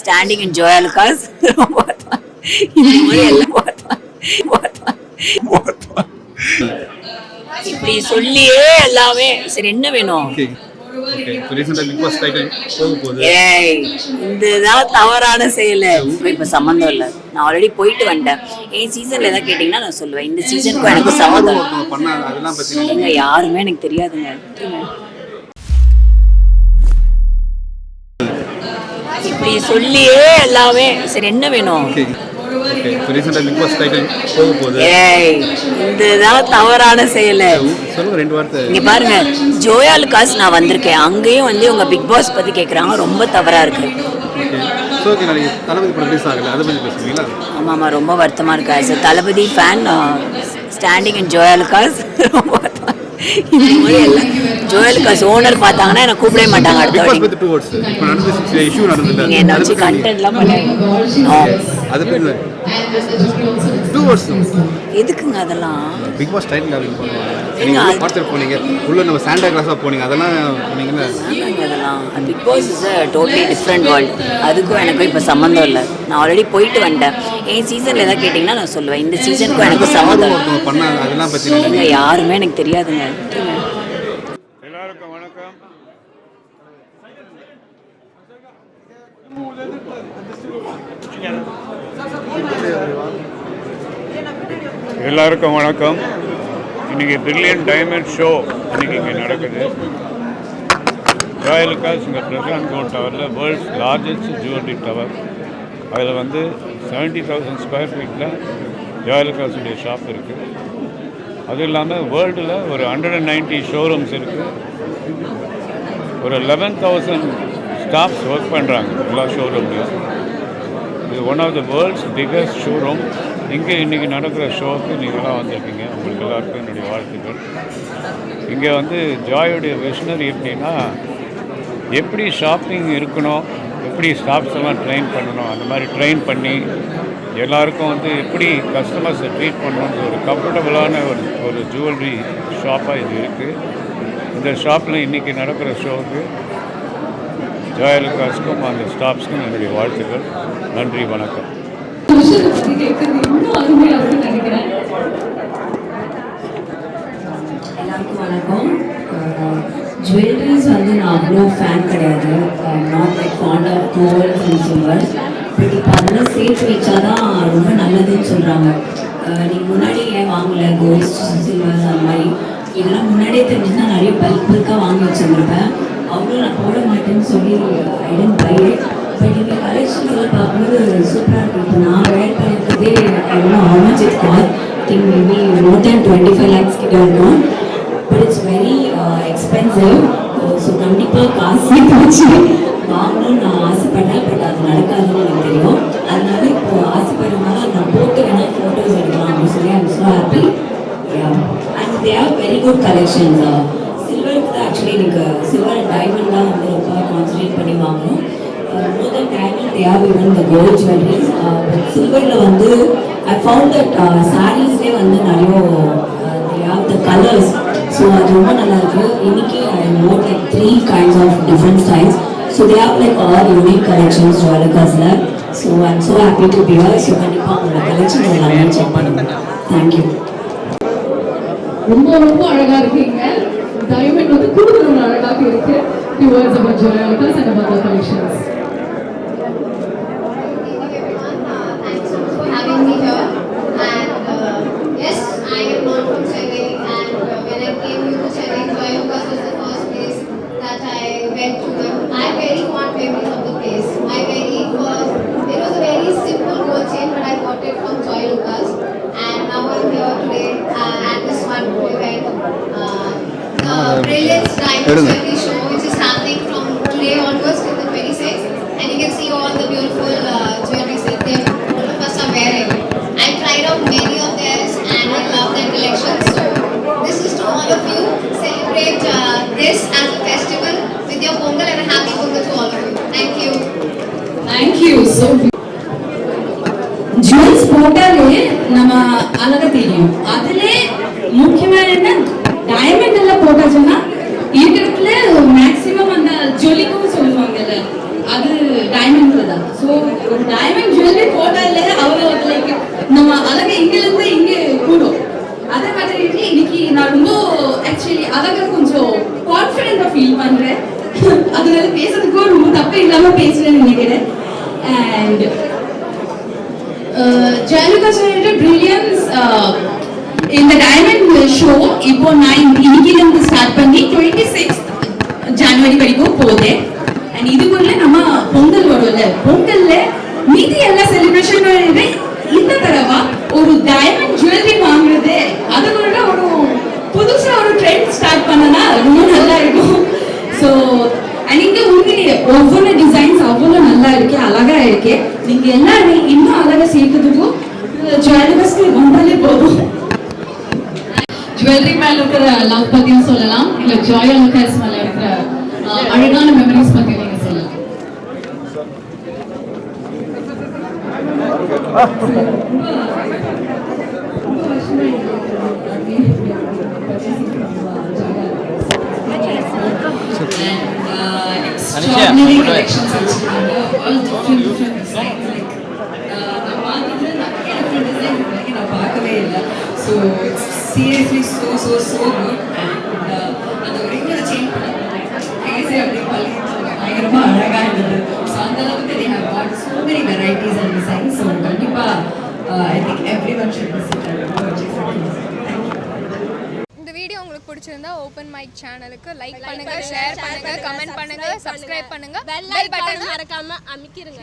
Standing in Joyalukkas இந்த மாதிரி எல்லாம் இப்படி சொல்லியே எல்லாமே சரி என்ன வேணும். ஏய் இதுதான் தவறான செயல். இப்ப சம்மந்தம் இல்லை, நான் ஆல்ரெடி போயிட்டு வந்துட்டேன். என் சீசன்ல ஏதாவது கேட்டீங்கன்னா நான் சொல்லுவேன். இந்த சீசனுக்கு எனக்கு சம்மந்தம் யாருமே எனக்கு தெரியாதுங்க. இப்படி சொல்லியே எல்லாமே சரி என்ன வேணும். ஏய் இதுதான் தவறான செயல். இங்க பாருங்க, ஜோயாலுக்காஸ் நான் வந்திருக்கேன், அங்கேயும் வந்து உங்க பிக் பாஸ் பத்தி கேக்குறாங்க, ரொம்ப தவறா இருக்கு. ஆமா ஆமா ரொம்ப வருத்தமா இருக்கு. As Thalapathy fan standing in Joyalukkas இந்த மாதிரி எல்லாம் ஜோயாலுக்காஸ் ஓனர் பார்த்தாங்கன்னா என்ன கூப்பிடவே மாட்டாங்க. நீங்க என்ன வச்சு கண்டென்ட்லாம் எதுக்குங்க அதெல்லாம்? பிக் பாஸ் டைட்டில் நீங்க பார்த்து போனீங்க, உள்ள நம்ம சாண்டா கிளாஸா போனீங்க, அதெல்லாம் போனீங்கல்ல. அதெல்லாம் Bigg Boss is a totally different world. அதுக்கும் எனக்கும் இப்போ சம்மந்தம் இல்லை, நான் ஆல்ரெடி போயிட்டு வந்துட்டேன். என் சீசன்ல ஏதாவது கேட்டிங்கன்னா நான் சொல்லுவேன். இந்த சீசனுக்கும் எனக்கு சம்மந்தம் பண்ண அதெல்லாம் பற்றி யாருமே எனக்கு தெரியாதுங்க. எல்லாருக்கும் வணக்கம். எல்லாருக்கும் வணக்கம். இன்றைக்கி பிரில்லியன்ட் டைமண்ட் ஷோ இன்றைக்கி இங்கே நடக்குது. ஜோயாலுக்காஸ் இங்கே பிரசாந்த் கோட் டவரில் வேர்ல்ட்ஸ் லார்ஜஸ்ட் ஜுவல்லரி டவர். அதில் வந்து 70,000 ஸ்கொயர் ஃபீட்டில் ஜோயாலுக்காஸுடைய ஷாப் இருக்குது. அதுவும் இல்லாமல் வேர்ல்டில் ஒரு 190 ஷோரூம்ஸ் இருக்குது. ஒரு 11,000 ஸ்டாஃப்ஸ் ஒர்க் பண்ணுறாங்க எல்லா ஷோரூம்லையும். இது one of the world's biggest showroom. இங்கே இன்றைக்கி நடக்கிற ஷோவுக்கு நீங்களாம் வந்திருக்கீங்க, உங்களுக்கு எல்லாருக்கும் என்னுடைய வாழ்த்துக்கள். இங்கே வந்து ஜாயோடைய விஷனரி எப்படின்னா, எப்படி ஷாப்பிங் இருக்கணும், எப்படி ஸ்டாஃப்ஸ் எல்லாம் ட்ரெயின் பண்ணணும், அந்த மாதிரி ட்ரெயின் பண்ணி எல்லாருக்கும் வந்து எப்படி கஸ்டமர்ஸை ட்ரீட் பண்ணணுன்ற ஒரு கம்ஃபர்டபுளான ஒரு ஜுவல்லரி ஷாப்பாக இது இருக்குது. இந்த ஷாப்பில் இன்றைக்கி நடக்கிற ஷோவுக்கு ஜோயாலுக்காஸ்க்கும் அந்த ஸ்டாஃப்ஸ்க்கும் என்னுடைய வாழ்த்துக்கள். நன்றி, வணக்கம். எல்லாருக்கும் வணக்கம். ஜுவல்லரிஸ் வந்து நான் அவ்வளோ ஃபேன் கிடையாது, not like fond of gold and silver. But இப்போ அதெல்லாம் சேர்த்து வச்சா தான் ரொம்ப நல்லதுன்னு சொல்கிறாங்க. நீங்கள் முன்னாடி ஏன் வாங்கலை கோல்ட் சில்வர் அந்த மாதிரி? இதெல்லாம் முன்னாடியே தெரிஞ்சுன்னா நிறைய பல்காக வாங்கி வச்சுருப்பேன். அவ்வளோ நான் போட மாட்டேன்னு சொல்லி ஐ டென்ட் பை இட். பட் இந்த கலெக்ஷன்ஸ் எல்லாம் பார்க்கும்போது சூப்பராக இருக்குது. இப்போ நான் வேர் பண்ணியிருக்கிறதே எவ்வளோ how much it cost? Think maybe more than 25 lakhs கிட்ட இருக்கும். But it's very expensive. So கண்டிப்பாக காசு போச்சு வாங்கணும்னு நான் ஆசைப்பட்டேன். பட் அது நடக்காதுன்னு எனக்கு தெரியும். அதனால இப்போ ஆசைப்படுறதுனால நான் போட்டு வேணால் ஃபோட்டோஸ் எடுக்கலாம் அப்படின்னு சொல்லி I'm so happy. And they have very good collections. சில்வருக்கு தான் ஆக்சுவலி எனக்கு சில்வர் அண்ட் டைமண்ட் தான் வந்து ரொம்ப கான்சன்ட்ரேட் பண்ணி வாங்கணும். More than diamond they have even the gold jewelleries. But சில்வரில் வந்து ஐ ஃபவுண்ட் தட் சாரீஸ்லேயே வந்து நிறைய they have the colours. So அது ரொம்ப நல்லாயிருக்கு. இன்னைக்கு I note like 3 kinds of different styles. So they have like all unique collections ஜுவல்லர்ஸ்ல. So I'm so happy to be here. So கண்டிப்பாக உங்களோட கலெக்ஷன் எல்லாமே செக் பண்ணுங்க. தேங்க்யூ. ரொம்ப ரொம்ப அழகா இருக்கீங்க. டைமண்ட் வந்து கூடுதல் அழகாக இருக்கு. Few words about Joyalukas and about the collections. Thanks so much for having me here. And yes, I am not from Chennai. And when I came to Chennai, Joyalukas was the first place that I went to. I have very fond memories of the place. It was a very simple gold chain, but I got it from Joyalukas. And now I'm here today at this wonderful event, the Brilliance Diamond Jewelry Show, which is happening from today onwards till the 26th. And you can see all the beautiful jewelries that all of us are wearing. I tried out many of theirs and I love their collections. So this is to all of you. Celebrate this as a festival with your Pongal, and a happy Pongal to all of you. Thank you. Thank you so much. Jewels போட்டாலே நம்ம அழகா தெரியும். அதுல முக்கியமான என்ன, diamond எல்லாம் போட்டாச்சுன்னா இருக்கிறதுல maximum அந்த ஜொலிக்கும் சொல்லுவாங்கல்ல, அது டைமண்ட்ல தான். ஸோ ஒரு டைமண்ட் ஜுவல்லரி போட்டாலே அவங்க லைக் நம்ம அழகை இங்கிலிருந்து இங்கே கூடும். அதே மாதிரி இன்னைக்கு நான் ரொம்ப ஆக்சுவலி அழகா கொஞ்சம் கான்ஃபிடென்ட்டா ஃபீல் பண்றேன். அதனால பேசுறதுக்கும் ரொம்ப தப்பு இல்லாம பேசுறேன்னு நினைக்கிறேன். அண்ட் ஜெயலலிதா சாரோட பிரில்லியன்ஸ் இந்த டைமண்ட் ஷோ இப்போ நான் இன்னைக்கு ஸ்டார்ட் பண்ணி 26 ஜனவரி வரைக்கும் போகுது. அண்ட் இதுக்குள்ள நம்ம பொங்கல் வரும்ல, பொங்கல்ல மீதி எல்லா செலிப்ரேஷன் இந்த தடவை ஒரு டைமண்ட் ஜுவல்லரி வாங்குறது அதுக்குள்ள ஒரு புதுசா ஒரு ட்ரெண்ட் ஸ்டார்ட் பண்ணனா ரொம்ப நல்லா இருக்கும். ஸோ நீங்க உண்மையிலேயே ஒவ்வொரு டிசைன்ஸ் அவ்வளோ நல்லா இருக்கு, அழகா இருக்கு. நீங்க எல்லாரும் இன்னும் அழகா சேர்க்கிறதுக்கும் ஜுவல்லரிஸ்க்கு வந்தாலே போதும். ஜுவல்லரி மேல இருக்கிற லவ் பத்தியும் சொல்லலாம், இல்ல ஜாய் அலுகாஸ் மேல இருக்கிற அழகான மெமரிஸ் பத்தி நீங்க சொல்லலாம். Extraordinary collections வச்சிருக்காங்க. All different designs. Like நான் பார்த்தது நிறைய different designs இருக்கு, நான் பார்க்கவே இல்லை. So it's seriously so good. And அந்த ரிங்கை சேஞ்ச் பண்ண ஃபேஸே அப்படியே பயங்கரமா அழகா இருந்தது. ஸோ அந்த அளவுக்கு they have got so many varieties and designs. So கண்டிப்பா I think everyone should visit and purchase it. Thank you. இந்த வீடியோ உங்களுக்கு பிடிச்சிருந்தா ஓப்பன் மைக் சேனலுக்கு லைக் பண்ணுங்க, ஷேர் பண்ணுங்க, கமெண்ட் பண்ணுங்க, சப்ஸ்கிரைப் பண்ணுங்க, பெல் பட்டன் மறக்காம அமுக்கிருங்க.